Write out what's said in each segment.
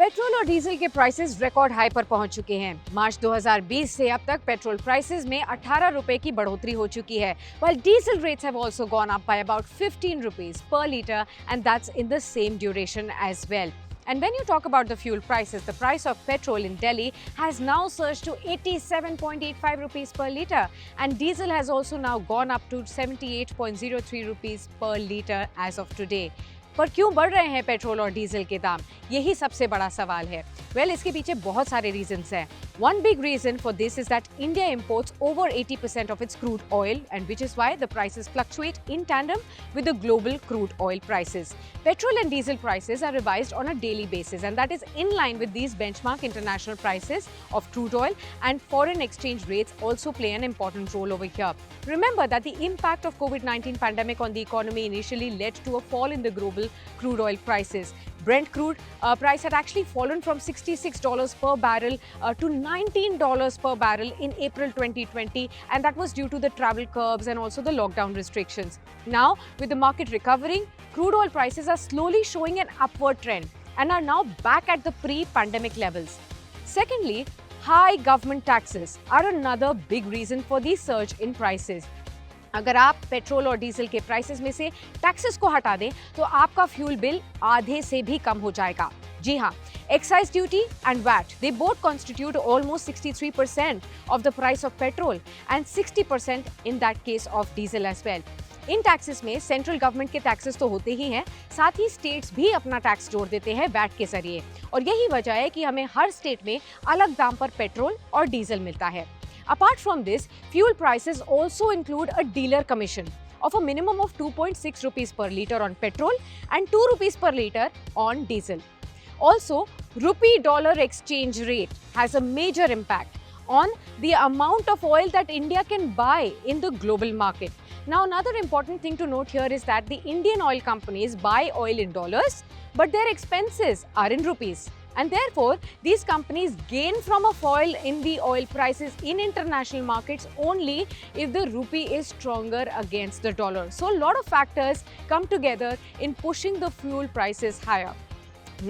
Petrol और diesel के prices record high पर पहुंच चुके हैं। मार्च 2020 से अब तक पेट्रोल प्राइसेस में 18 रुपए की बढ़ोतरी हो चुकी है, while diesel rates have also gone up by about 15 rupees per liter, and that's in the same duration as well. And when you talk about the fuel prices, the price of petrol in Delhi has now surged to 87.85 rupees per litre, and diesel has also now gone up to 78.03 rupees per litre as of today. पर क्यों बढ़ रहे हैं petrol और diesel के दाम? यही सबसे बड़ा सवाल है। इसके पीछे बहुत सारे रीजंस हैं। One big reason for this is that India imports over 80% of its crude oil, and which is why the prices fluctuate in tandem with the global crude oil prices. Petrol and diesel prices are revised on a daily basis, and that is in line with these benchmark international prices of crude oil, and foreign exchange rates also play an important role over here. Remember that the impact of COVID-19 pandemic on the economy initially led to a fall in the global crude oil prices. Brent crude price had actually fallen from $66 per barrel to $19 per barrel in April 2020, and that was due to the travel curbs and also the lockdown restrictions. Now, with the market recovering, crude oil prices are slowly showing an upward trend and are now back at the pre-pandemic levels. Secondly, high government taxes are another big reason for the surge in prices. अगर आप petrol और diesel के prices में से taxes को हटा दें तो आपका फ्यूल बिल आधे से भी कम हो जाएगा। जी हाँ, excise duty and VAT they both constitute almost 63% of the price of petrol and 60% in that case of diesel as well. In taxes में सेंट्रल गवर्नमेंट के टैक्सेस तो होते ही हैं, साथ ही स्टेट्स भी अपना टैक्स जोड़ देते हैं वैट के जरिए, और यही वजह है कि हमें हर स्टेट में अलग दाम पर पेट्रोल और डीजल मिलता है। Apart from this, fuel prices also include a dealer commission of a minimum of 2.6 rupees per litre on petrol and 2 rupees per litre on diesel. Also, rupee-dollar exchange rate has a major impact on the amount of oil that India can buy in the global market. Now, another important thing to note here is that the Indian oil companies buy oil in dollars, but their expenses are in rupees. And therefore, these companies gain from a fall in the oil prices in international markets only if the rupee is stronger against the dollar. So, a lot of factors come together in pushing the fuel prices higher.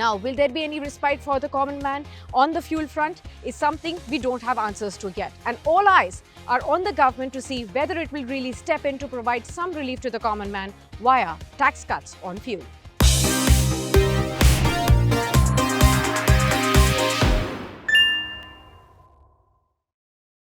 Now, will there be any respite for the common man on the fuel front is something we don't have answers to yet. And all eyes are on the government to see whether it will really step in to provide some relief to the common man via tax cuts on fuel.